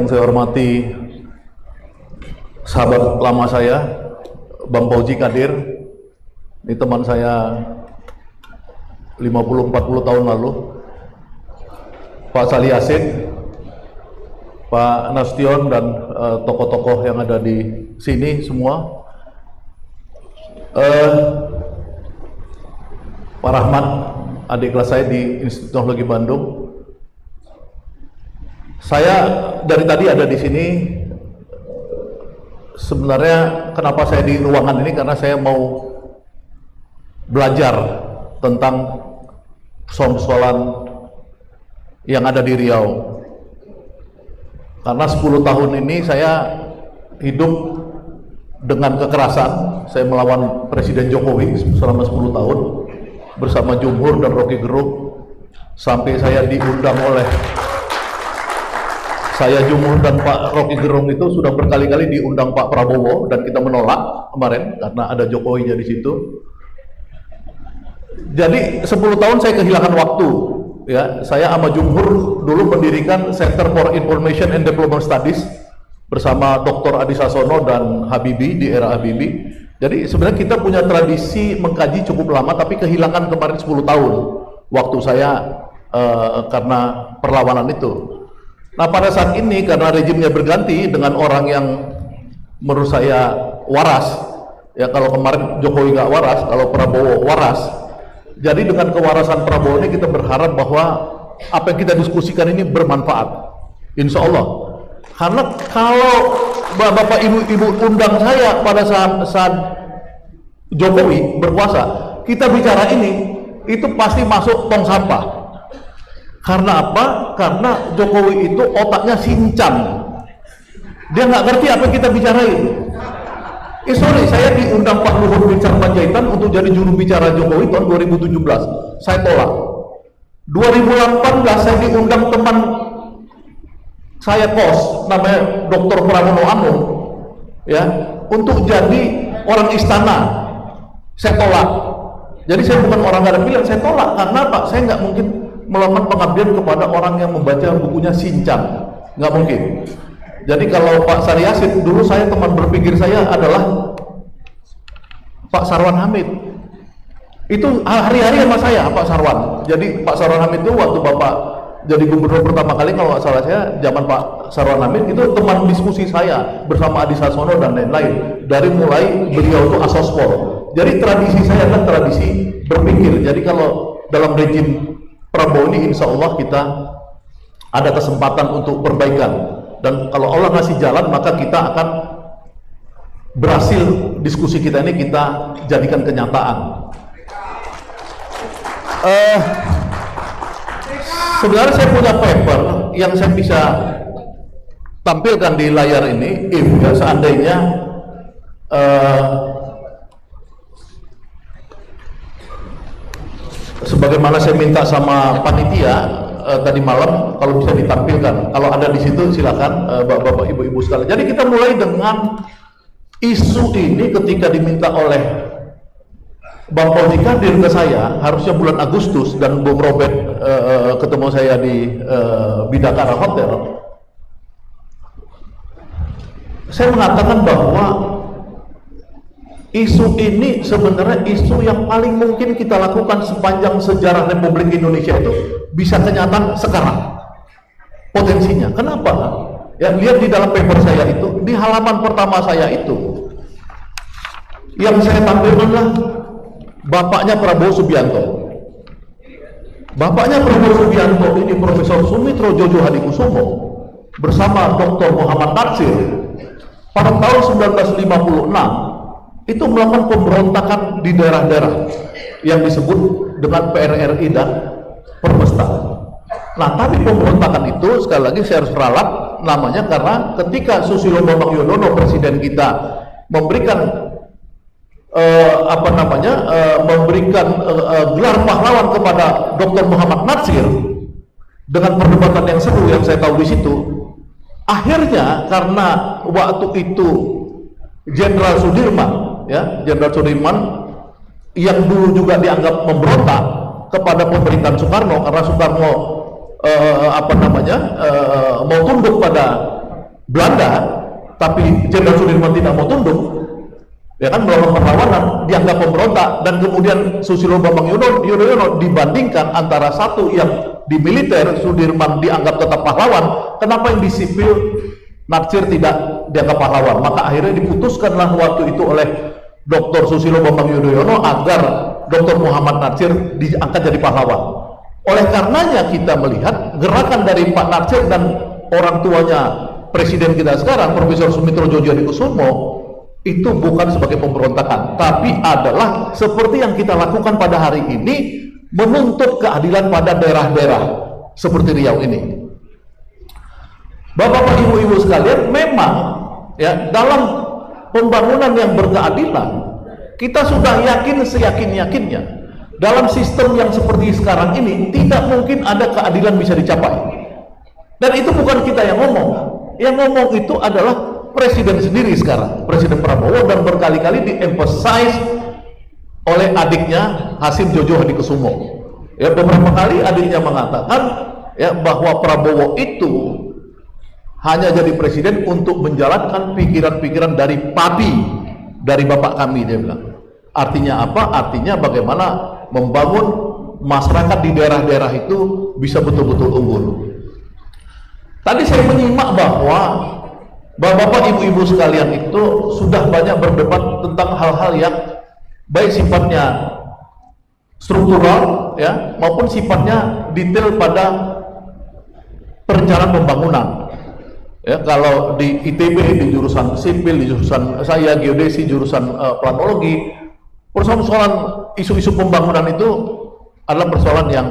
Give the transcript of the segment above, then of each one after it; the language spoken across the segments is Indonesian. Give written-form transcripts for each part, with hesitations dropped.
Yang saya hormati sahabat lama saya, Bang Fauzi Qadir. Ini teman saya 50-40 tahun lalu. Pak Salih Yasin, Pak Nastion, dan tokoh-tokoh yang ada di sini semua. Pak Rahmat, adik kelas saya di Institut Teknologi Bandung. Saya dari tadi ada di sini. Sebenarnya kenapa saya di ruangan ini, karena saya mau belajar tentang persoalan yang ada di Riau. Karena 10 tahun ini saya hidup dengan kekerasan. Saya melawan Presiden Jokowi selama 10 tahun bersama Jumhur dan Rocky Gerung, sampai saya diundang oleh Jumhur dan Pak Rocky Gerung itu sudah berkali-kali diundang Pak Prabowo, dan kita menolak kemarin karena ada Jokowinya di situ. Jadi 10 tahun saya kehilangan waktu. Ya, saya sama Jumhur dulu mendirikan Center for Information and Development Studies bersama Dr. Adi Sasono dan Habibie di era Habibie. Jadi sebenarnya kita punya tradisi mengkaji cukup lama, tapi kehilangan kemarin 10 tahun waktu saya karena perlawanan itu. Nah, pada saat ini karena rejimnya berganti dengan orang yang menurut saya waras, ya, kalau kemarin Jokowi nggak waras, kalau Prabowo waras. Jadi dengan kewarasan Prabowo ini kita berharap bahwa apa yang kita diskusikan ini bermanfaat, insya Allah. Karena kalau bapak ibu undang saya pada saat Jokowi berkuasa, kita bicara ini, itu pasti masuk tong sampah. Karena apa? Karena Jokowi itu otaknya sincang. Dia nggak ngerti apa yang kita bicarain. Sorry, saya diundang Pak Luhut bin Sarpanjaitan untuk jadi juru bicara Jokowi tahun 2017. Saya tolak. 2018 saya diundang teman saya kos, namanya Dr. Pramono Anung, ya, untuk jadi orang istana. Saya tolak. Jadi saya bukan orang nggak ada pilihan, saya tolak. Karena Pak, saya nggak mungkin melakukan pengabdian kepada orang yang membaca bukunya sincang, nggak mungkin. Jadi kalau Pak Salih Yasin, dulu saya teman berpikir saya adalah Pak Sarwan Hamid. Itu hari-hari sama saya Pak Sarwan. Jadi Pak Sarwan Hamid itu waktu Bapak jadi gubernur pertama kali, kalau nggak salah saya zaman Pak Sarwan Hamid, itu teman diskusi saya bersama Adi Sasono dan lain-lain. Dari mulai beliau itu asospor. Jadi tradisi saya adalah tradisi berpikir. Jadi kalau dalam rejim Prabowo ini insya Allah kita ada kesempatan untuk perbaikan, dan kalau Allah ngasih jalan maka kita akan berhasil. Diskusi kita ini kita jadikan kenyataan. Sebenarnya saya punya paper yang saya bisa tampilkan di layar ini, if ya, seandainya sebagaimana saya minta sama panitia tadi malam, kalau bisa ditampilkan, kalau ada di situ silakan bapak-bapak, ibu-ibu sekalian. Jadi kita mulai dengan isu ini ketika diminta oleh Bang Fauzi Qadir ke saya, harusnya bulan Agustus, dan Bung Robert ketemu saya di Bidakara Hotel. Saya mengatakan bahwa isu ini sebenarnya isu yang paling mungkin kita lakukan sepanjang sejarah Republik Indonesia itu bisa kenyataan sekarang potensinya. Kenapa? Ya, lihat di dalam paper saya itu, di halaman pertama saya itu yang saya tampilkanlah bapaknya Prabowo Subianto. Bapaknya Prabowo Subianto ini Profesor Sumitro Jojo Hadikusumo bersama Dr. Muhammad Natsir pada tahun 1956 itu melakukan pemberontakan di daerah-daerah yang disebut dengan PRRI dan Permesta. Nah, tapi pemberontakan itu sekali lagi saya harus ralat namanya, karena ketika Susilo Bambang Yudhoyono presiden kita memberikan gelar pahlawan kepada Dr. Muhammad Natsir dengan perdebatan yang seru yang saya tahu di situ, akhirnya karena waktu itu Jenderal Sudirman, ya, Jenderal Sudirman yang dulu juga dianggap memberontak kepada pemerintahan Soekarno, karena Soekarno mau tunduk pada Belanda, tapi Jenderal Sudirman tidak mau tunduk, ya kan, melakukan perlawanan, dianggap pemberontak, dan kemudian Susilo Bambang Yudhoyono dibandingkan antara satu yang di militer Sudirman dianggap tetap pahlawan, kenapa yang di sipil Natsir tidak dianggap pahlawan? Maka akhirnya diputuskanlah waktu itu oleh Dr. Susilo Bambang Yudhoyono agar Dr. Muhammad Natsir diangkat jadi pahlawan. Oleh karenanya kita melihat gerakan dari Pak Natsir dan orang tuanya presiden kita sekarang, Profesor Sumitro Djodjadikusumo, itu bukan sebagai pemberontakan, tapi adalah seperti yang kita lakukan pada hari ini, menuntut keadilan pada daerah-daerah seperti Riau ini. Bapak-bapak, ibu-ibu sekalian, memang ya dalam pembangunan yang berkeadilan kita sudah yakin seyakin-yakinnya dalam sistem yang seperti sekarang ini tidak mungkin ada keadilan bisa dicapai. Dan itu bukan kita yang ngomong. Yang ngomong itu adalah presiden sendiri sekarang, Presiden Prabowo, dan berkali-kali di-emphasize oleh adiknya Hasim Jojo Hadikusumo. Ya, beberapa kali adiknya mengatakan ya bahwa Prabowo itu hanya jadi presiden untuk menjalankan pikiran-pikiran dari papi, dari bapak kami, dia bilang. Artinya apa? Artinya bagaimana membangun masyarakat di daerah-daerah itu bisa betul-betul unggul. Tadi saya menyimak bahwa bapak-bapak, ibu-ibu sekalian itu sudah banyak berdebat tentang hal-hal yang baik sifatnya struktural ya maupun sifatnya detail pada perencanaan pembangunan. Ya, kalau di ITB, di jurusan sipil, di jurusan saya geodesi, jurusan planologi, persoalan isu-isu pembangunan itu adalah persoalan yang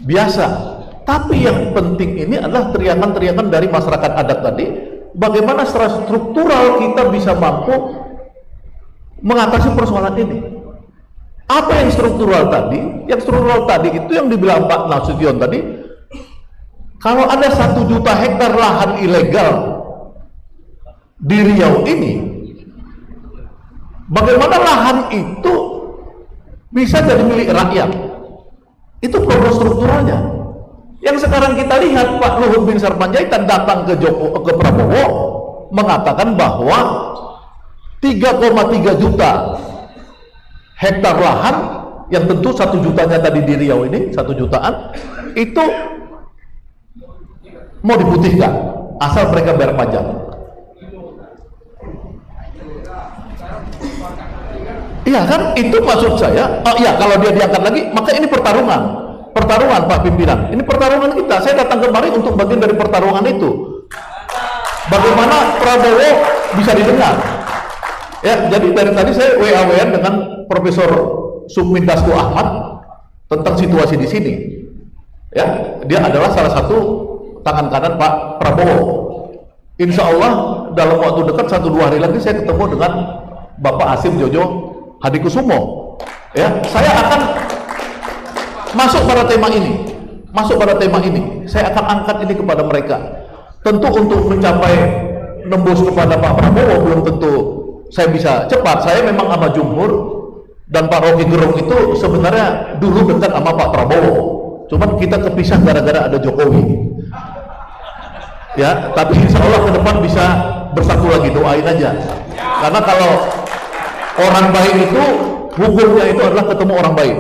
biasa. Tapi yang penting ini adalah teriakan-teriakan dari masyarakat adat tadi, bagaimana secara struktural kita bisa mampu mengatasi persoalan ini. Apa yang struktural tadi? Yang struktural tadi itu yang dibilang Pak Nasution tadi, kalau ada 1 juta hektar lahan ilegal di Riau ini, bagaimana lahan itu bisa jadi milik rakyat? Itu problem strukturalnya. Yang sekarang kita lihat, Pak Luhut bin Sarpanjaitan datang ke Prabowo mengatakan bahwa 3,3 juta hektar lahan, yang tentu 1 jutanya tadi di Riau ini, 1 jutaan, itu mau diputihkan asal mereka bayar pajak. Iya kan, itu maksud saya. Oh iya, kalau dia diangkat lagi, maka ini pertarungan Pak pimpinan. Ini pertarungan kita. Saya datang kemari untuk bagian dari pertarungan itu. Bagaimana Prabowo bisa didengar? Ya, jadi dari tadi saya WA-WA dengan Profesor Sukmin Dasko Ahmad tentang situasi di sini. Ya, dia adalah salah satu tangan kanan Pak Prabowo. Insya Allah dalam waktu dekat 1-2 hari lagi saya ketemu dengan Bapak Hasim Jojo Hadikusumo. Ya, saya akan masuk pada tema ini. Saya akan angkat ini kepada mereka. Tentu untuk mencapai nembus kepada Pak Prabowo belum tentu saya bisa cepat. Saya memang sama Jumhur dan Pak Rocky Gerung itu sebenarnya dulu dekat sama Pak Prabowo. Cuman kita kepisah gara-gara ada Jokowi. Ya, tapi insya Allah ke depan bisa bersatu lagi, doain aja. Karena kalau orang baik itu hukumnya itu adalah ketemu orang baik,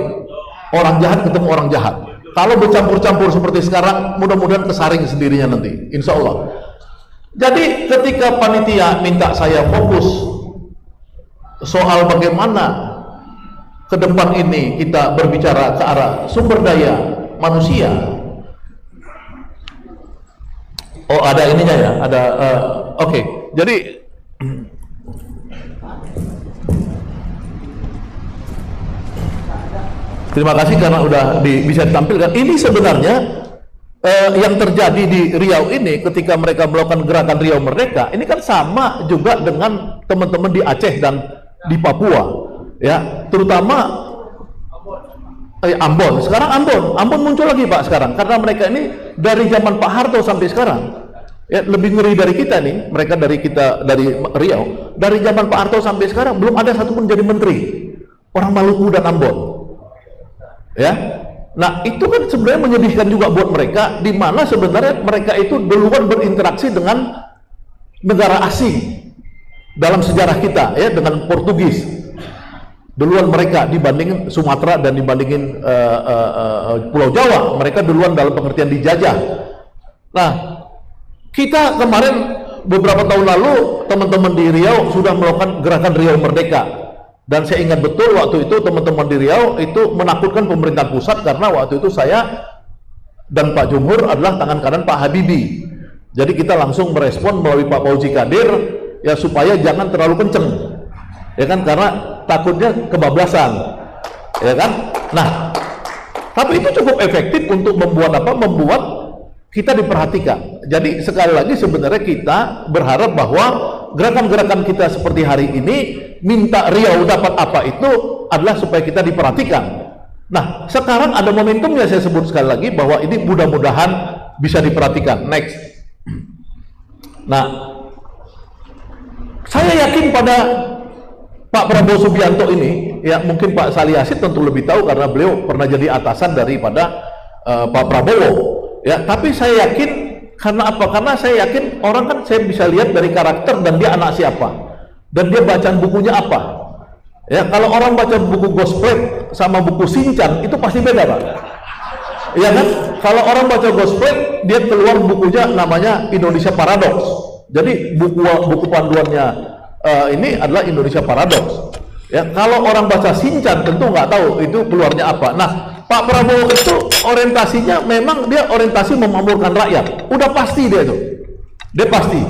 orang jahat ketemu orang jahat. Kalau bercampur-campur seperti sekarang, mudah-mudahan kesaring sendirinya nanti, insya Allah. Jadi ketika panitia minta saya fokus soal bagaimana ke depan ini kita berbicara ke arah sumber daya manusia. Oh, ada ininya ya, ada oke. Jadi terima kasih karena udah bisa ditampilkan. Ini sebenarnya yang terjadi di Riau ini ketika mereka melakukan gerakan Riau Merdeka, ini kan sama juga dengan teman-teman di Aceh dan di Papua, ya, terutama Ambon. Sekarang Ambon muncul lagi Pak sekarang, karena mereka ini dari zaman Pak Harto sampai sekarang, ya, lebih ngeri dari kita nih. Mereka dari Riau, dari zaman Pak Harto sampai sekarang belum ada satupun jadi menteri orang Maluku dan Ambon. Ya, nah itu kan sebenarnya menyedihkan juga buat mereka, di mana sebenarnya mereka itu duluan berinteraksi dengan negara asing dalam sejarah kita, ya, dengan Portugis. Duluan mereka dibandingin Sumatera dan dibandingin Pulau Jawa, mereka duluan dalam pengertian dijajah. Nah, kita kemarin beberapa tahun lalu teman-teman di Riau sudah melakukan gerakan Riau Merdeka, dan saya ingat betul waktu itu teman-teman di Riau itu menakutkan pemerintah pusat karena waktu itu saya dan Pak Jumhur adalah tangan kanan Pak Habibie. Jadi kita langsung merespon melalui Pak Fauzi Qadir, ya, supaya jangan terlalu kenceng, ya kan, karena takutnya kebablasan, ya kan. Nah, tapi itu cukup efektif untuk membuat apa? Membuat kita diperhatikan. Jadi sekali lagi sebenarnya kita berharap bahwa gerakan-gerakan kita seperti hari ini, minta Riau dapat apa, itu adalah supaya kita diperhatikan. Nah, sekarang ada momentumnya, saya sebut sekali lagi bahwa ini mudah-mudahan bisa diperhatikan. Next. Nah, saya yakin pada Pak Prabowo Subianto ini, ya, mungkin Pak Sali Asih tentu lebih tahu karena beliau pernah jadi atasan daripada Pak Prabowo, ya. Tapi saya yakin, karena apa? Karena saya yakin orang kan saya bisa lihat dari karakter dan dia anak siapa, dan dia bacaan bukunya apa. Ya, kalau orang baca buku Ghostplate sama buku Shinchan itu pasti beda, Pak. Iya kan? Kalau orang baca Ghostplate, dia keluar bukunya namanya Indonesia Paradox. Jadi buku panduannya ini adalah Indonesia Paradox. Ya, kalau orang baca Shinchan tentu nggak tahu itu keluarnya apa. Nah, Pak Prabowo itu orientasinya memang dia orientasi memakmurkan rakyat. Udah pasti dia itu. Dia pasti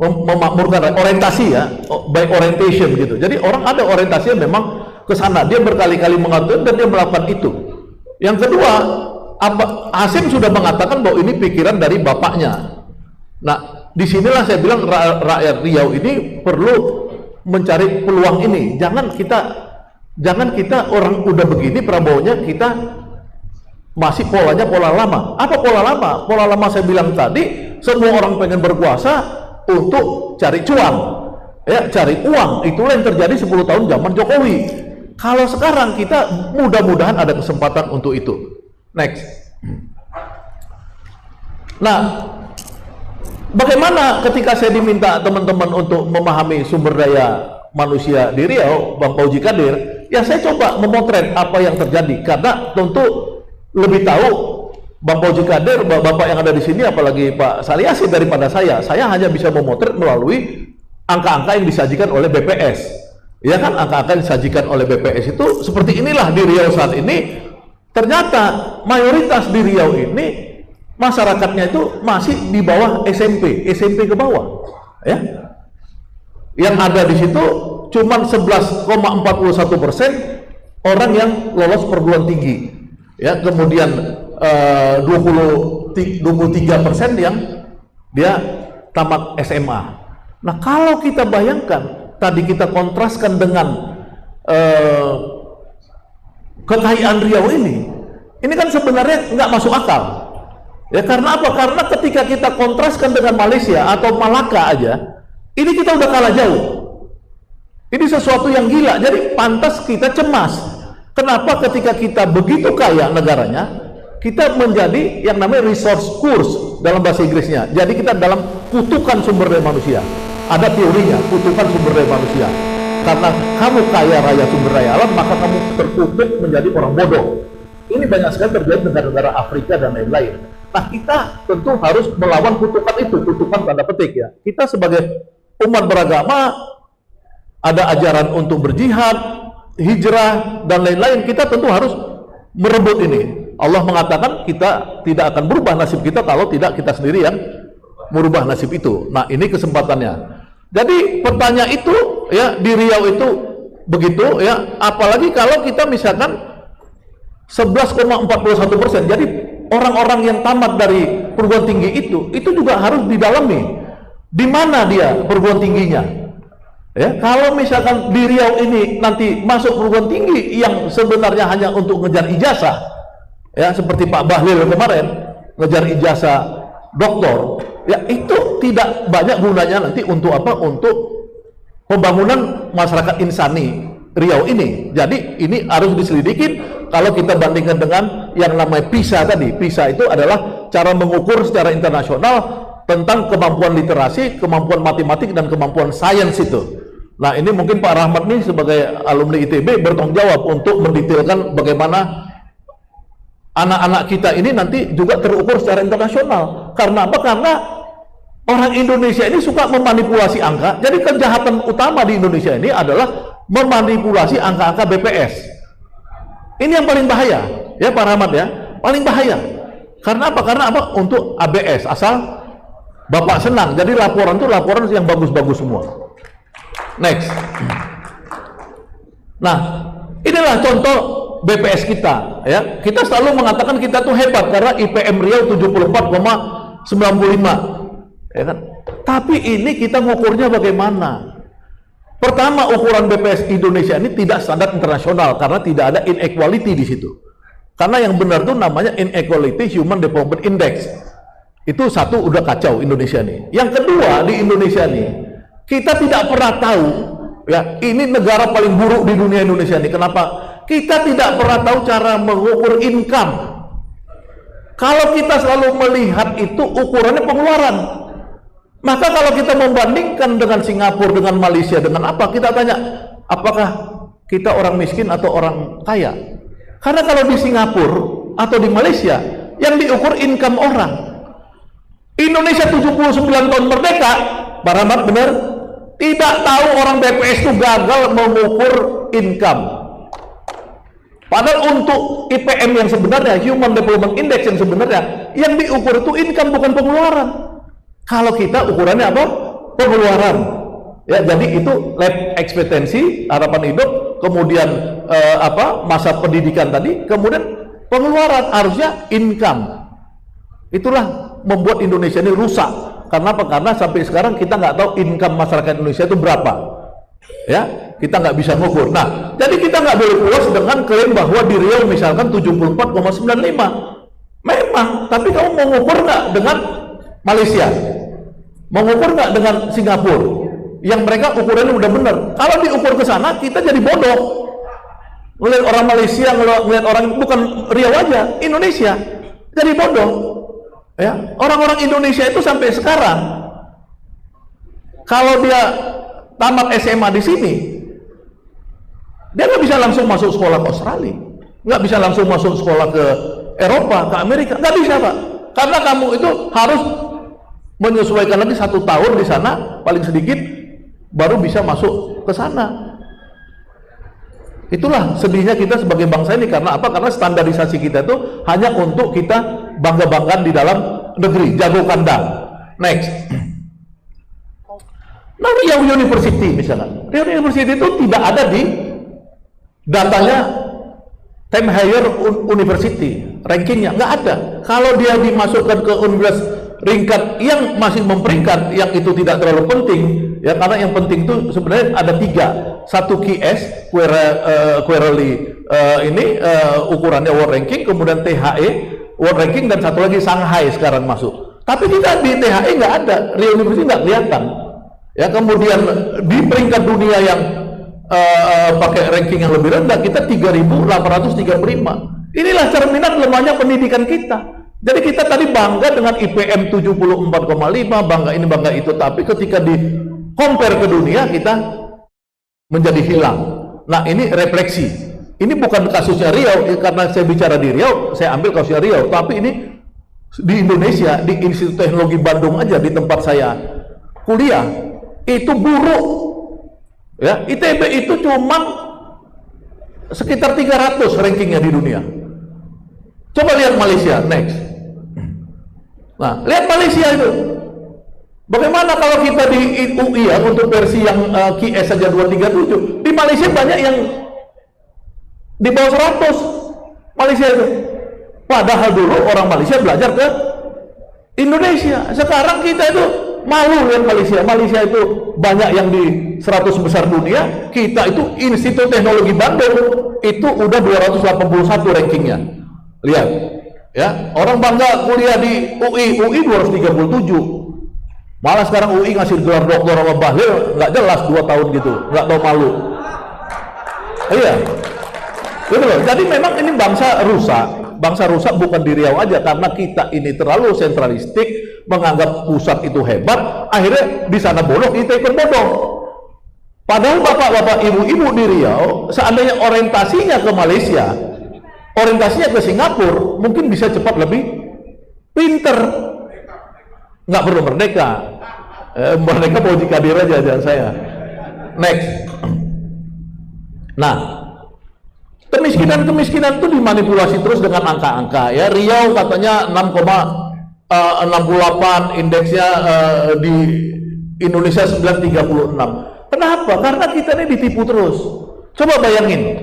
memakmurkan rakyat. Orientasi, ya, by orientation gitu. Jadi orang ada orientasinya memang ke sana. Dia berkali-kali mengatakan dan dia melakukan itu. Yang kedua, Hasim sudah mengatakan bahwa ini pikiran dari bapaknya. Nah, disinilah saya bilang rakyat Riau ini perlu mencari peluang ini. Jangan kita orang udah begini Prabowo-nya, kita masih polanya pola lama. Apa pola lama? Pola lama saya bilang tadi, semua orang pengen berkuasa untuk cari cuan, ya, cari uang. Itulah yang terjadi 10 tahun zaman Jokowi. Kalau sekarang kita mudah-mudahan ada kesempatan untuk itu. Next. Nah, bagaimana ketika saya diminta teman-teman untuk memahami sumber daya manusia di Riau, Bang Fauzi Qadir, ya saya coba memotret apa yang terjadi, karena tentu lebih tahu Bang Fauzi Qadir, Bapak yang ada di sini, apalagi Pak Sali Asih daripada saya. Saya hanya bisa memotret melalui angka-angka yang disajikan oleh BPS. Ya kan, angka-angka yang disajikan oleh BPS itu seperti inilah di Riau saat ini. Ternyata mayoritas di Riau ini masyarakatnya itu masih di bawah SMP ke bawah, ya. Yang ada di situ cuma 11,41% orang yang lolos perguruan tinggi, ya. Kemudian 23% yang dia tamat SMA. Nah, kalau kita bayangkan tadi, kita kontraskan dengan kekayaan Riau ini kan sebenarnya nggak masuk akal. Ya, karena apa? Karena ketika kita kontraskan dengan Malaysia atau Malaka aja, ini kita udah kalah jauh. Ini sesuatu yang gila. Jadi pantas kita cemas. Kenapa ketika kita begitu kaya negaranya, kita menjadi yang namanya resource curse dalam bahasa Inggrisnya. Jadi kita dalam kutukan sumber daya manusia. Ada teorinya, kutukan sumber daya manusia. Karena kamu kaya raya sumber daya alam, maka kamu terkutuk menjadi orang bodoh. Ini banyak sekali terjadi di negara-negara Afrika dan lain-lain. Nah, kita tentu harus melawan kutukan itu, kutukan tanda petik, ya. Kita sebagai umat beragama, ada ajaran untuk berjihad, hijrah, dan lain-lain. Kita tentu harus merebut ini. Allah mengatakan kita tidak akan berubah nasib kita kalau tidak kita sendiri yang merubah nasib itu. Nah, ini kesempatannya. Jadi pertanyaan itu, ya, di Riau itu begitu, ya, apalagi kalau kita misalkan 11,41%. Jadi orang-orang yang tamat dari perguruan tinggi itu juga harus didalami. Di mana dia perguruan tingginya? Ya, kalau misalkan di Riau ini nanti masuk perguruan tinggi yang sebenarnya hanya untuk ngejar ijazah, ya, seperti Pak Bahlil kemarin ngejar ijazah doktor, ya, itu tidak banyak gunanya nanti untuk apa? Untuk pembangunan masyarakat insani Riau ini. Jadi ini harus diselidikin. Kalau kita bandingkan dengan yang namanya PISA tadi, PISA itu adalah cara mengukur secara internasional tentang kemampuan literasi, kemampuan matematik, dan kemampuan sains itu. Nah, ini mungkin Pak Rahmat nih sebagai alumni ITB bertanggung jawab untuk mendetailkan bagaimana anak-anak kita ini nanti juga terukur secara internasional. Karena apa? Karena orang Indonesia ini suka memanipulasi angka. Jadi kejahatan utama di Indonesia ini adalah memanipulasi angka-angka BPS. Ini yang paling bahaya, ya Pak Rahmat ya, paling bahaya. Karena apa? Karena apa? Untuk ABS, asal Bapak senang. Jadi laporan itu laporan yang bagus-bagus semua. Next. Nah, inilah contoh BPS kita, ya. Kita selalu mengatakan kita tuh hebat karena IPM Riau 74,95, ya kan? Tapi ini kita ngukurnya bagaimana? Pertama, ukuran BPS Indonesia ini tidak standar internasional karena tidak ada inequality di situ. Karena yang benar tuh namanya Inequality Human Development Index. Itu satu udah kacau Indonesia nih. Yang kedua, di Indonesia nih kita tidak pernah tahu, ya, ini negara paling buruk di dunia Indonesia nih. Kenapa? Kita tidak pernah tahu cara mengukur income. Kalau kita selalu melihat itu ukurannya pengeluaran. Maka kalau kita membandingkan dengan Singapura, dengan Malaysia, dengan apa? Kita tanya, apakah kita orang miskin atau orang kaya? Karena kalau di Singapura atau di Malaysia, yang diukur income orang. Indonesia 79 tahun merdeka, Pak Rahmat benar? Tidak tahu orang BPS itu gagal mengukur income. Padahal untuk IPM yang sebenarnya, Human Development Index yang sebenarnya, yang diukur itu income bukan pengeluaran. Kalau kita ukurannya apa? Pengeluaran. Ya, jadi itu life expectancy, harapan hidup, kemudian masa pendidikan tadi, kemudian pengeluaran, harusnya income. Itulah membuat Indonesia ini rusak. Karena apa? Karena sampai sekarang kita nggak tahu income masyarakat Indonesia itu berapa, ya, kita nggak bisa ngukur. Nah, jadi kita nggak boleh puas dengan klaim bahwa di Riau misalkan 74,95. Memang, tapi kamu mau ngukur nggak dengan Malaysia? Mau ngukur nggak dengan Singapura? Yang mereka ukurannya udah bener. Kalau diukur ke sana, kita jadi bodoh. Ngelihat orang Malaysia, ngelihat orang, bukan Riau aja, Indonesia jadi bodoh. Ya, orang-orang Indonesia itu sampai sekarang kalau dia tamat SMA di sini, dia nggak bisa langsung masuk sekolah ke Australia, nggak bisa langsung masuk sekolah ke Eropa, ke Amerika, nggak bisa Pak, karena kamu itu harus menyesuaikan lagi 1 tahun di sana paling sedikit baru bisa masuk ke sana. Itulah sedihnya kita sebagai bangsa ini. Karena apa? Karena standarisasi kita itu hanya untuk kita bangga-banggakan di dalam negeri, jago kandang. Next. Nah, Riau University misalnya, Riau University itu tidak ada di datanya Time Higher University, rankingnya nggak ada. Kalau dia dimasukkan ke universitas ringkat yang masih memperingkat, yang itu tidak terlalu penting, ya, karena yang penting itu sebenarnya ada 3. Satu QS, quarterly ukurannya world ranking, kemudian THE world ranking, dan satu lagi Shanghai sekarang masuk. Tapi kita di THE nggak ada, Riau University nggak kelihatan. Ya, kemudian di peringkat dunia yang pakai ranking yang lebih rendah, kita 3.835. Inilah cerminan lemahnya pendidikan kita. Jadi kita tadi bangga dengan IPM 74,5, bangga ini bangga itu, tapi ketika di compare ke dunia kita menjadi hilang. Nah, ini refleksi. Ini bukan kasusnya Riau, karena saya bicara di Riau, saya ambil kasusnya Riau, tapi ini di Indonesia, di Institut Teknologi Bandung aja, di tempat saya kuliah, itu buruk. Ya, ITB itu cuma sekitar 300 rankingnya di dunia. Coba lihat Malaysia, next. Nah, lihat Malaysia itu. Bagaimana kalau kita di UI ya, untuk versi yang QS saja 237, di Malaysia banyak yang di bawah 100 Malaysia itu. Padahal dulu orang Malaysia belajar ke Indonesia. Sekarang kita itu malu lihat Malaysia. Malaysia itu banyak yang di 100 besar dunia, kita itu Institut Teknologi Bandung itu udah 281 rankingnya. Lihat, ya, orang bangga kuliah di UI 237. Malah sekarang UI ngasih gelar doktor sama bahlil, nggak jelas 2 tahun gitu, nggak tahu malu. Iya, gitu loh. Jadi memang ini bangsa rusak bukan di Riau aja, karena kita ini terlalu sentralistik, menganggap pusat itu hebat, akhirnya di sana bodoh, kita ikut bodoh. Padahal bapak-bapak, ibu-ibu di Riau, seandainya orientasinya ke Malaysia, orientasinya ke Singapura, mungkin bisa cepat lebih pinter. Nggak perlu merdeka. Merdeka mau dikadir aja, jangan saya. Next. Nah, kemiskinan itu dimanipulasi terus dengan angka-angka. Ya, Riau katanya 6,68, indeksnya di Indonesia 936. Kenapa? Karena kita ini ditipu terus. Coba bayangin,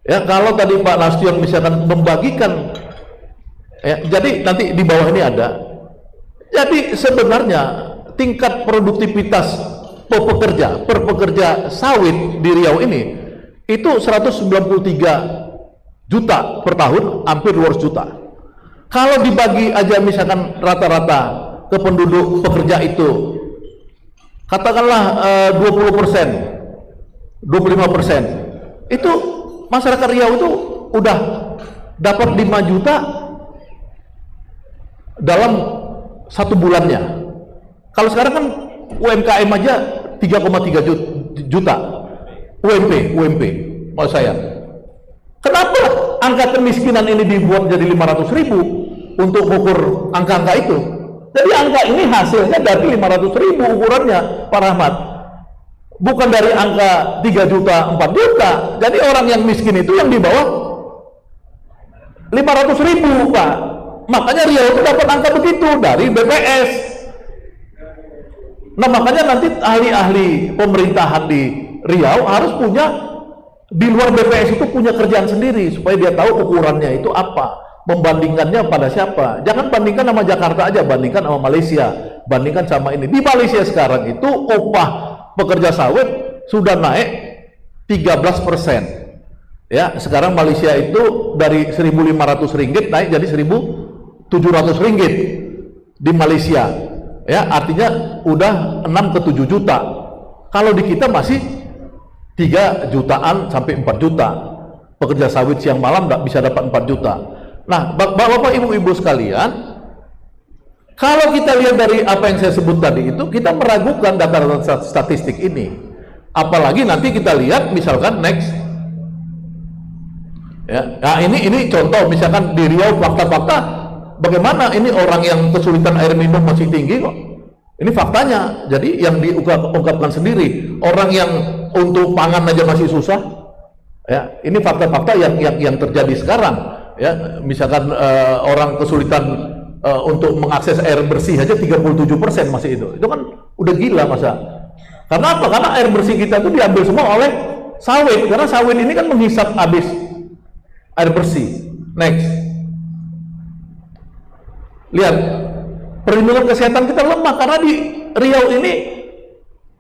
ya kalau tadi Pak Nasution misalkan membagikan, ya, jadi nanti di bawah ini ada. Jadi sebenarnya tingkat produktivitas per pekerja sawit di Riau ini itu 193 juta per tahun, hampir 200 juta. Kalau dibagi aja misalkan rata-rata ke penduduk pekerja itu, katakanlah 20%, 25%, itu masyarakat Riau itu udah dapat 5 juta dalam 1 bulannya. Kalau sekarang kan UMKM aja 3,3 juta UMP maksud saya. Kenapa angka kemiskinan ini dibuat jadi 500.000 untuk ukur angka-angka itu? Jadi angka ini hasilnya dari 500.000 ukurannya, Pak Rahmat. Bukan dari angka 3 juta, 4 juta. Jadi orang yang miskin itu yang di bawah 500.000, Pak. Makanya Riau itu dapat angka begitu dari BPS. Nah, makanya nanti ahli-ahli pemerintahan di Riau harus punya, di luar BPS itu punya kerjaan sendiri supaya dia tahu ukurannya itu apa. Membandingkannya pada siapa? Jangan bandingkan sama Jakarta aja, bandingkan sama Malaysia, bandingkan sama ini. Di Malaysia sekarang itu upah pekerja sawit sudah naik 13%. Ya, sekarang Malaysia itu dari 1.500 ringgit naik jadi 1.700 ringgit di Malaysia. Ya, artinya udah 6 ke 7 juta. Kalau di kita masih 3 jutaan sampai 4 juta. Pekerja sawit siang malam nggak bisa dapat 4 juta. Nah, Bapak Ibu-Ibu sekalian, kalau kita lihat dari apa yang saya sebut tadi itu, kita meragukan data-data statistik ini. Apalagi nanti kita lihat misalkan next. Ya, nah ini contoh misalkan di Riau fakta-fakta bagaimana ini orang yang kesulitan air minum masih tinggi kok. Ini faktanya. Jadi yang diungkapkan sendiri, orang yang untuk pangan aja masih susah. Ya, ini fakta-fakta yang terjadi sekarang. Ya, misalkan orang kesulitan untuk mengakses air bersih aja 37% masih itu kan udah gila masa. Karena apa? Karena air bersih kita itu diambil semua oleh sawit, karena sawit ini kan menghisap habis air bersih. Next, lihat perlindungan kesehatan kita lemah karena di Riau ini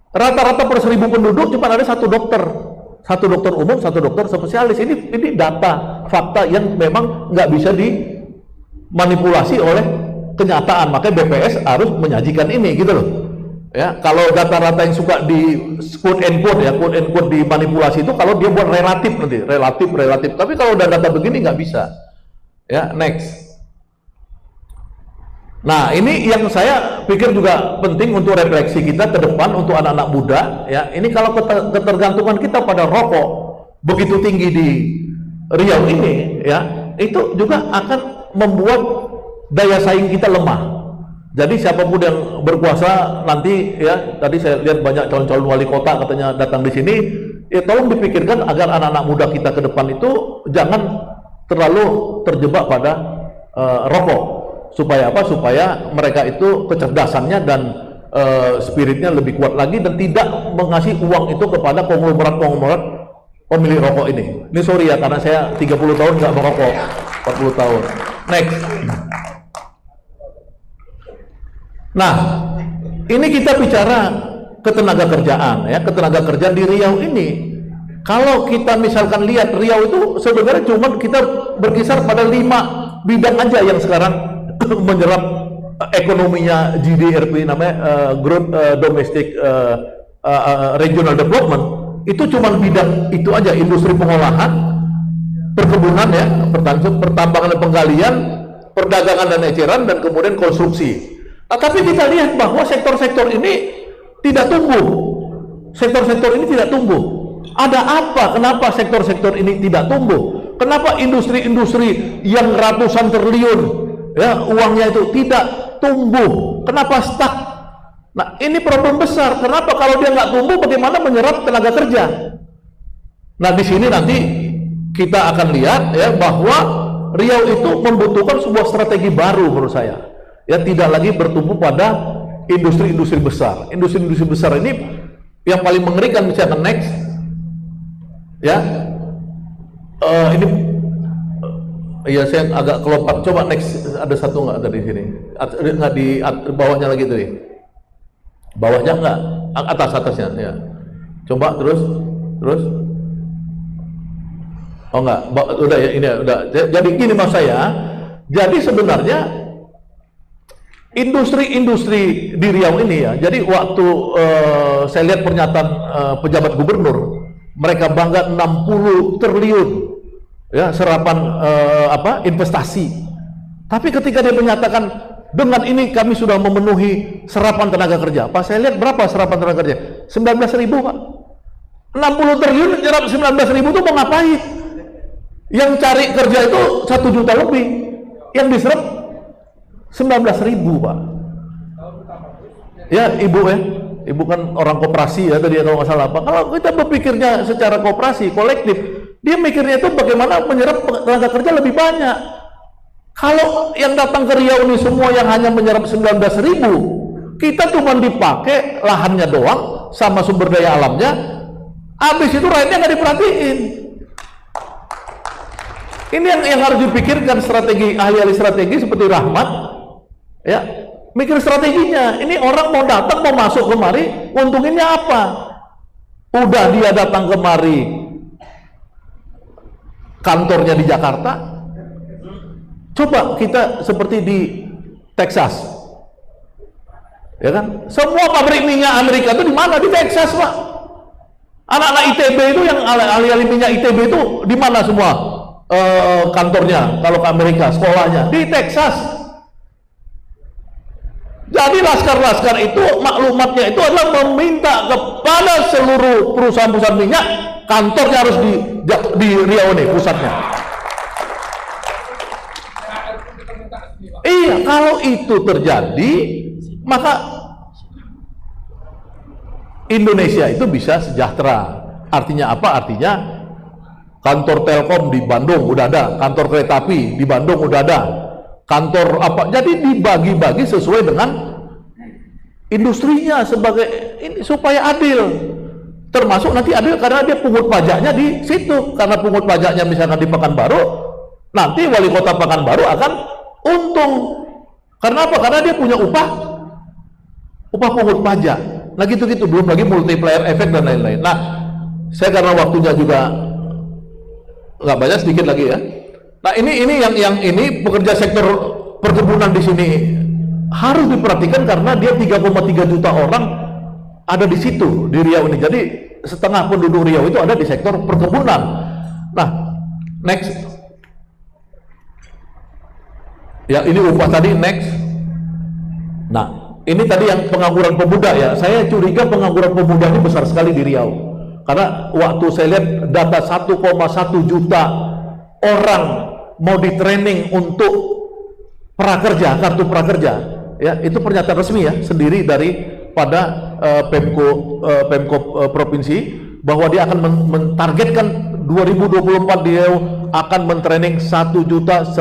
rata-rata per 1.000 penduduk cuma ada 1 dokter. 1 dokter umum, 1 dokter spesialis. Ini data fakta yang memang nggak bisa dimanipulasi oleh kenyataan. Makanya BPS harus menyajikan ini gitu loh. Ya, kalau data-data yang suka di quote and quote dimanipulasi itu kalau dia buat relatif nanti, relatif. Tapi kalau udah data begini nggak bisa. Ya, next. Nah, ini yang saya pikir juga penting untuk refleksi kita ke depan untuk anak-anak muda. Ya, ini kalau ketergantungan kita pada rokok begitu tinggi di Riau ini, ya, itu juga akan membuat daya saing kita lemah. Jadi siapapun yang berkuasa nanti, ya, tadi saya lihat banyak calon-calon wali kota katanya datang di sini, ya tolong dipikirkan agar anak-anak muda kita ke depan itu jangan terlalu terjebak pada rokok. Supaya apa? Supaya mereka itu kecerdasannya dan spiritnya lebih kuat lagi dan tidak mengasih uang itu kepada konglomerat pemilik rokok ini. Ini sorry ya, karena saya 30 tahun nggak merokok, 40 tahun. Next. Nah, ini kita bicara ketenaga kerjaan, ya, ketenaga kerjaan di Riau ini. Kalau kita misalkan lihat Riau itu sebenarnya cuma kita berkisar pada 5 bidang aja yang sekarang menyerap ekonominya GDRP, namanya Growth Domestic Regional Development. Itu cuma bidang itu aja, industri pengolahan, perkebunan, ya, pertambangan dan penggalian, perdagangan dan eceran, dan kemudian konstruksi. Tapi kita lihat bahwa sektor-sektor ini tidak tumbuh. Sektor-sektor ini tidak tumbuh. Ada apa? Kenapa sektor-sektor ini tidak tumbuh? Kenapa industri-industri yang ratusan triliun ya uangnya itu tidak tumbuh? Kenapa stuck? Nah, ini problem besar. Kenapa kalau dia nggak tumbuh, bagaimana menyerap tenaga kerja? Nah, di sini nanti kita akan lihat ya bahwa Riau itu membutuhkan sebuah strategi baru menurut saya. Ya, tidak lagi bertumbuh pada industri-industri besar. Industri-industri besar ini yang paling mengerikan misalnya next ya ini ya saya agak kelompat. Coba next, ada satu nggak dari sini? Nggak di bawahnya lagi tuh ya? Bawahnya nggak, atasnya ya. Coba terus oh nggak, udah ya, ini udah. Jadi gini mas saya, jadi sebenarnya industri-industri di Riau ini ya, jadi waktu saya lihat pernyataan pejabat gubernur, mereka bangga 60 triliun ya serapan investasi. Tapi ketika dia menyatakan dengan ini kami sudah memenuhi serapan tenaga kerja, Pak, saya lihat berapa serapan tenaga kerja? 19.000 Pak. 60 triliun nyerap 19.000 itu mau ngapain? Yang cari kerja itu 1 juta lebih, yang diserap 19.000 Pak. Ya ibu kan orang koperasi ya tadi kalau nggak salah Pak. Kalau kita berpikirnya secara koperasi kolektif, dia mikirnya itu bagaimana menyerap tenaga kerja lebih banyak. Kalau yang datang ke Riau ini semua yang hanya menyerap 19.000, kita cuma dipakai lahannya doang sama sumber daya alamnya, habis itu rakyatnya nggak diperhatiin. Ini yang harus dipikirkan, strategi ahli-ahli strategi seperti Rahmat ya, mikir strateginya. Ini orang mau datang, mau masuk kemari, untunginnya apa? Udah dia datang kemari, kantornya di Jakarta. Coba kita seperti di Texas, ya kan? Semua pabrik minyak Amerika itu di mana? Di Texas Pak. Anak-anak ITB itu yang ahli-ahli minyak ITB itu di mana semua? Kantornya kalau ke Amerika, sekolahnya di Texas. Jadi laskar-laskar itu maklumatnya itu adalah meminta kepada seluruh perusahaan-perusahaan minyak, kantornya harus di Riau ini pusatnya. Iya, kalau itu terjadi maka Indonesia itu bisa sejahtera. Artinya apa? Artinya kantor Telkom di Bandung udah ada, kantor kereta api di Bandung udah ada, kantor apa, jadi dibagi-bagi sesuai dengan industrinya sebagai ini supaya adil, termasuk nanti adil karena dia pungut pajaknya di situ, karena pungut pajaknya misalkan di Pekanbaru, nanti wali kota Pekanbaru akan untung. Karena apa? Karena dia punya upah pungut pajak. Nah gitu-gitu, belum lagi multiplier efek dan lain-lain. Nah saya karena waktunya juga nggak banyak, sedikit lagi ya. Nah ini yang ini pekerja sektor perkebunan di sini harus diperhatikan karena dia 3,3 juta orang ada di situ di Riau ini. Jadi setengah penduduk Riau itu ada di sektor perkebunan. Nah next ya, ini upah tadi next. Nah ini tadi yang pengangguran pemuda ya. Saya curiga pengangguran pemuda ini besar sekali di Riau. Karena waktu saya lihat data 1,1 juta orang mau di training untuk prakerja, kartu prakerja, ya itu pernyataan resmi ya, sendiri daripada Pemko provinsi, bahwa dia akan mentargetkan 2024 dia akan mentraining 1.100.000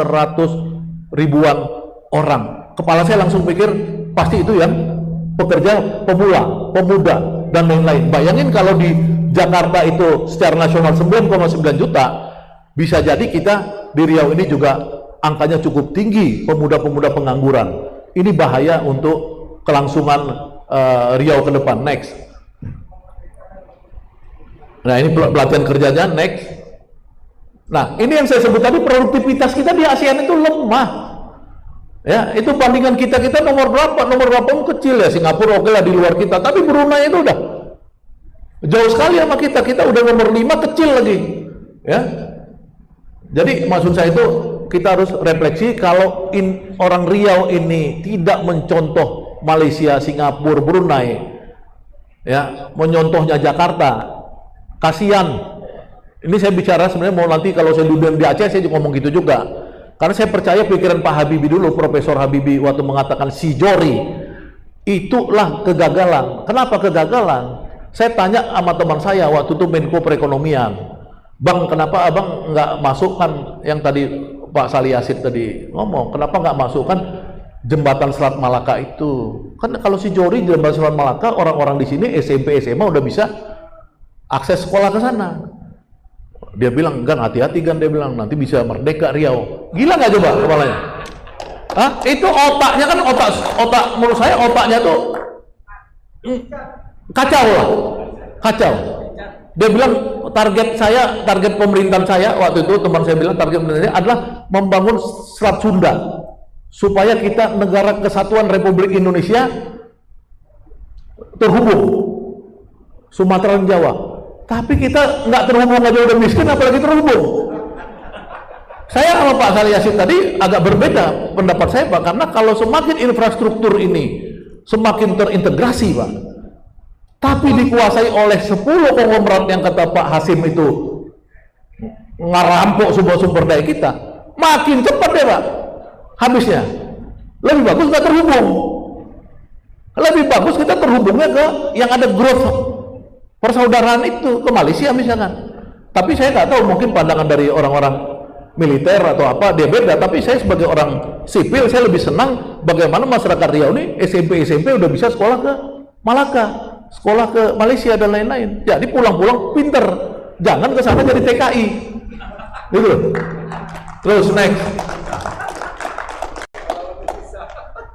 orang. Kepala saya langsung pikir pasti itu yang pekerja pemula, pemuda dan lain-lain. Bayangin kalau di Jakarta itu secara nasional 9,9 juta, bisa jadi kita di Riau ini juga angkanya cukup tinggi, pemuda-pemuda pengangguran. Ini bahaya untuk kelangsungan Riau ke depan. Next. Nah ini pelatihan kerjanya. Next. Nah ini yang saya sebut tadi, produktivitas kita di ASEAN itu lemah. Ya itu bandingan kita nomor berapa? Nomor berapa pun kecil ya. Singapura oke lah di luar kita, tapi Brunei itu udah jauh sekali sama kita udah nomor 5, kecil lagi ya. Jadi maksud saya itu kita harus refleksi, kalau orang Riau ini tidak mencontoh Malaysia, Singapura, Brunei, ya, menyontohnya Jakarta. Kasihan. Ini saya bicara sebenarnya mau nanti kalau saya duduk di Aceh saya ngomong gitu juga. Karena saya percaya pikiran Pak Habibie dulu, Profesor Habibie waktu mengatakan si Jori, itulah kegagalan. Kenapa kegagalan? Saya tanya sama teman saya waktu itu Menko Perekonomian, Bang, kenapa abang nggak masukkan yang tadi Pak Salih Asid tadi ngomong, kenapa nggak masukkan jembatan Selat Malaka itu? Kan kalau si Jori jembatan Selat Malaka, orang-orang di sini SMP SMA udah bisa akses sekolah ke sana. Dia bilang, Gan, hati-hati Gan, dia bilang nanti bisa merdeka Riau. Gila nggak coba kepalanya? Hah? Itu otaknya kan otak menurut saya otaknya tuh kacau lah, kacau. Dia bilang target pemerintahan saya waktu itu, teman saya bilang target pemerintahan adalah membangun Selat Sunda supaya kita negara kesatuan Republik Indonesia terhubung Sumatera dan Jawa. Tapi kita nggak terhubung aja udah miskin, apalagi terhubung. Saya sama Pak Salih Asid tadi agak berbeda pendapat saya, Pak, karena kalau semakin infrastruktur ini semakin terintegrasi, Pak, tapi dikuasai oleh 10 konglomerat yang kata Pak Hasim itu ngerampok sebuah sumber daya kita, makin cepat deh, Pak, habisnya. Lebih bagus nggak terhubung. Lebih bagus kita terhubungnya ke yang ada growth persaudaraan itu, ke Malaysia misalkan. Tapi saya nggak tahu, mungkin pandangan dari orang-orang militer atau apa dia beda, tapi saya sebagai orang sipil saya lebih senang bagaimana masyarakat Riau ini SMP udah bisa sekolah ke Malaka, sekolah ke Malaysia dan lain-lain. Jadi pulang-pulang pinter, jangan ke sana jadi TKI. Gitu. Terus next.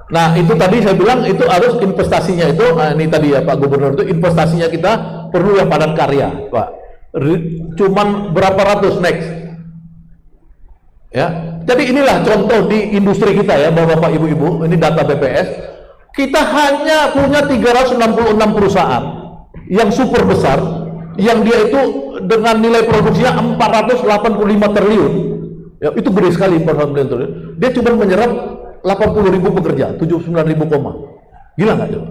Nah, itu tadi saya bilang itu harus investasinya itu, nah ini tadi ya Pak Gubernur, itu investasinya kita perlu yang padat karya, Pak. Cuman berapa ratus next. Ya. Jadi inilah contoh di industri kita ya, Bapak Ibu, ini data BPS. Kita hanya punya 366 perusahaan yang super besar, yang dia itu dengan nilai produksinya 485 triliun. Ya, itu gede sekali 485 triliun. Dia cuma menyerap 80.000 pekerja, 79.000 koma. Gila nggak coba?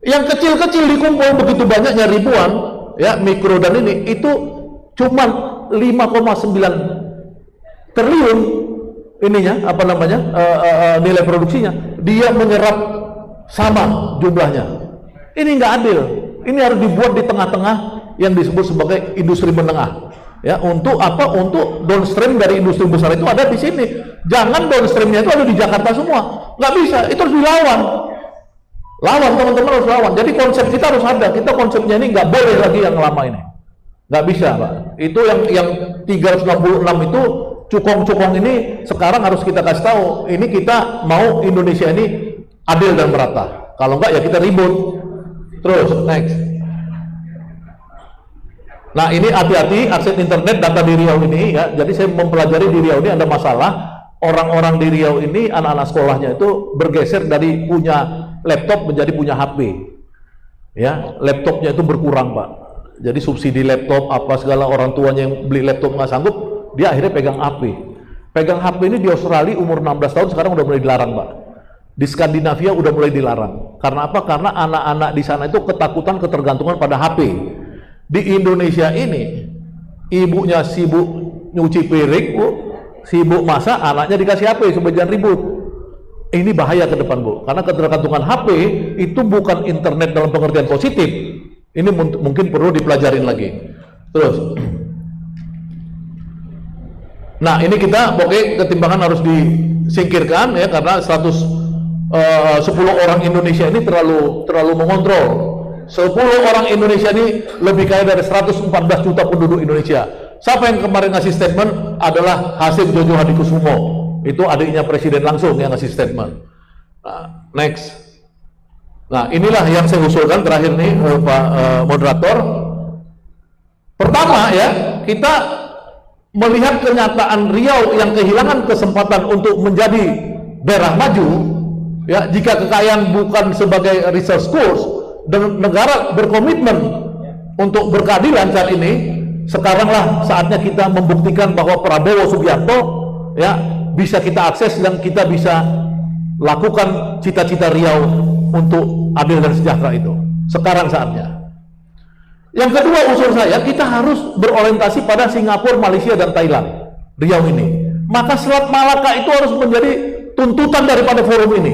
Yang kecil-kecil dikumpul begitu banyaknya ribuan, ya mikro dan ini itu cuma 5,9 triliun ininya apa namanya nilai produksinya. Dia menyerap sama jumlahnya. Ini nggak adil. Ini harus dibuat di tengah-tengah yang disebut sebagai industri menengah. Ya, untuk apa? Untuk downstream dari industri besar itu ada di sini. Jangan downstreamnya itu ada di Jakarta semua. Nggak bisa, itu harus dilawan. Lawan, teman-teman, harus lawan. Jadi konsep kita harus ada. Kita konsepnya ini nggak boleh lagi yang lama ini. Nggak bisa, Pak. Itu yang 366 itu cukong-cukong ini sekarang harus kita kasih tahu. Ini kita mau Indonesia ini adil dan merata. Kalau nggak ya kita ribut. Terus, next. Nah, ini hati-hati akses internet data di Riau ini ya. Jadi saya mempelajari di Riau ini ada masalah. Orang-orang di Riau ini anak-anak sekolahnya itu bergeser dari punya laptop menjadi punya HP. Ya, laptopnya itu berkurang, Pak. Jadi subsidi laptop apa segala, orang tuanya yang beli laptop nggak sanggup, dia akhirnya pegang HP. Pegang HP ini di Australia umur 16 tahun sekarang udah mulai dilarang, Pak. Di Skandinavia udah mulai dilarang. Karena apa? Karena anak-anak di sana itu ketakutan, ketergantungan pada HP. Di Indonesia ini ibunya sibuk nyuci piring, Bu, sibuk masak, anaknya dikasih HP sebagian ribut. Ini bahaya ke depan, Bu, karena ketergantungan HP itu bukan internet dalam pengertian positif. Ini mungkin perlu dipelajarin lagi. Terus, nah ini kita pokoknya ketimbangan harus disingkirkan ya, karena 10 orang Indonesia ini terlalu mengontrol. 10 orang Indonesia ini lebih kaya dari 114 juta penduduk Indonesia. Siapa yang kemarin ngasih statement adalah Hasim Jojo Hadikusumo. Itu adiknya presiden langsung yang ngasih statement. Nah, next. Nah, inilah yang saya usulkan terakhir nih, Pak Moderator. Pertama ya, kita melihat kenyataan Riau yang kehilangan kesempatan untuk menjadi daerah maju. Ya, jika kekayaan bukan sebagai resource course, dan negara berkomitmen untuk berkeadilan saat ini, sekaranglah saatnya kita membuktikan bahwa Prabowo Subianto ya bisa kita akses dan kita bisa lakukan cita-cita Riau untuk adil dan sejahtera itu. Sekarang saatnya. Yang kedua usul saya, kita harus berorientasi pada Singapura, Malaysia, dan Thailand. Riau ini. Maka Selat Malaka itu harus menjadi tuntutan daripada forum ini.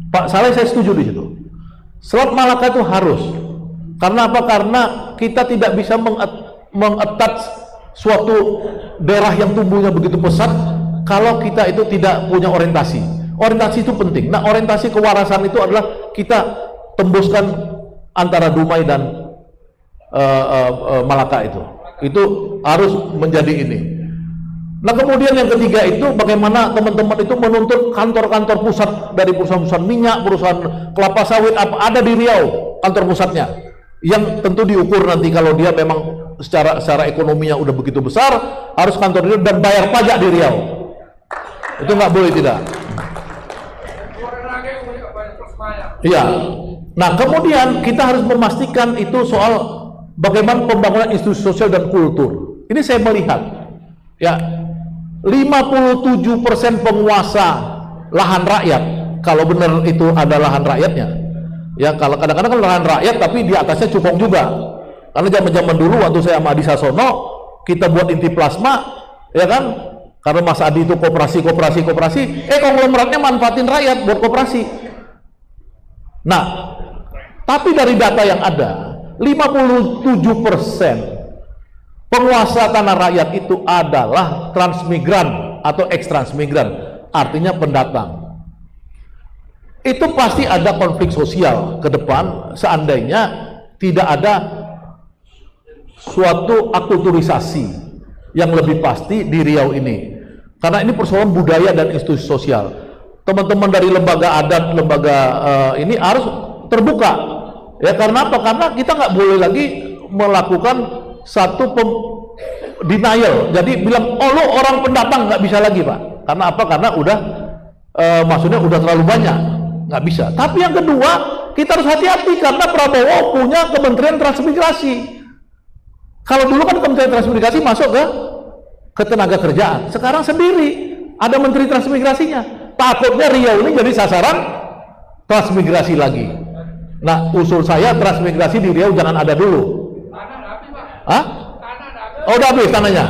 Pak Saleh, saya setuju di situ. Selat Malaka itu harus. Karena apa? Karena kita tidak bisa mengattach suatu daerah yang tumbuhnya begitu pesat kalau kita itu tidak punya orientasi. Orientasi itu penting. Nah, orientasi kewarasan itu adalah kita tembuskan antara Dumai dan Malaka itu. Itu harus menjadi ini. Nah, kemudian yang ketiga itu bagaimana teman-teman itu menuntut kantor-kantor pusat dari perusahaan-perusahaan minyak, perusahaan kelapa sawit apa ada di Riau, kantor pusatnya. Yang tentu diukur nanti kalau dia memang secara ekonominya udah begitu besar, harus kantor Riau dan bayar pajak di Riau. Itu nggak boleh tidak. Iya. Nah, kemudian kita harus memastikan itu soal bagaimana pembangunan institusi sosial dan kultur. Ini saya melihat, ya, 57% penguasa lahan rakyat, kalau benar itu ada lahan rakyatnya, ya, kalau kadang-kadang kan lahan rakyat tapi di atasnya cupong juga. Karena zaman-zaman dulu waktu saya sama Adi Sasono, kita buat inti plasma, ya kan, karena Mas Adi itu koperasi, konglomeratnya manfaatin rakyat buat koperasi. Nah, tapi dari data yang ada, 57% penguasa tanah rakyat itu adalah transmigran atau ex-transmigran, artinya pendatang. Itu pasti ada konflik sosial ke depan seandainya tidak ada suatu akulturisasi yang lebih pasti di Riau ini. Karena ini persoalan budaya dan institusi sosial. Teman-teman dari lembaga adat, lembaga ini harus terbuka. Ya, karena apa? Karena kita nggak boleh lagi melakukan satu denial. Jadi bilang, oh lo orang pendatang, nggak bisa lagi Pak. Karena apa? Karena udah maksudnya udah terlalu banyak, nggak bisa. Tapi yang kedua, kita harus hati-hati karena Prabowo punya Kementerian Transmigrasi. Kalau dulu kan Kementerian Transmigrasi masuk ke tenaga kerjaan, sekarang sendiri ada Menteri Transmigrasinya. Takutnya Riau ini jadi sasaran transmigrasi lagi. Nah, usul saya transmigrasi di Riau jangan ada dulu. Hah? Oh, udah habis tanahnya.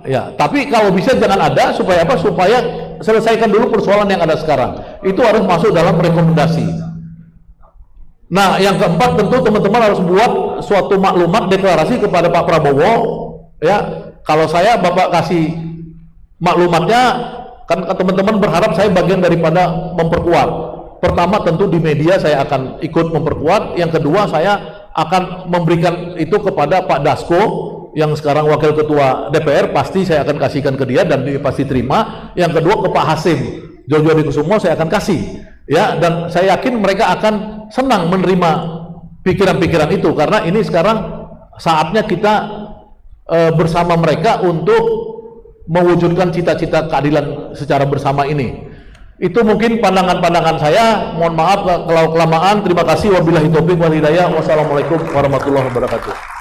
Ya, tapi kalau bisa jangan ada supaya apa? Supaya selesaikan dulu persoalan yang ada sekarang. Itu harus masuk dalam rekomendasi. Nah, yang keempat tentu teman-teman harus buat suatu maklumat deklarasi kepada Pak Prabowo. Ya, kalau saya Bapak kasih maklumatnya, kan teman-teman berharap saya bagian daripada memperkuat. Pertama tentu di media saya akan ikut memperkuat. Yang kedua saya akan memberikan itu kepada Pak Dasko yang sekarang Wakil Ketua DPR, pasti saya akan kasihkan ke dia dan dia pasti terima. Yang kedua ke Pak Hasim Jojo Adikusumo saya akan kasih, ya, dan saya yakin mereka akan senang menerima pikiran-pikiran itu karena ini sekarang saatnya kita bersama mereka untuk mewujudkan cita-cita keadilan secara bersama ini. Itu mungkin pandangan-pandangan saya. Mohon maaf kalau kelamaan. Terima kasih. Wabillahi taufiq wal hidayah. Wassalamualaikum warahmatullahi wabarakatuh.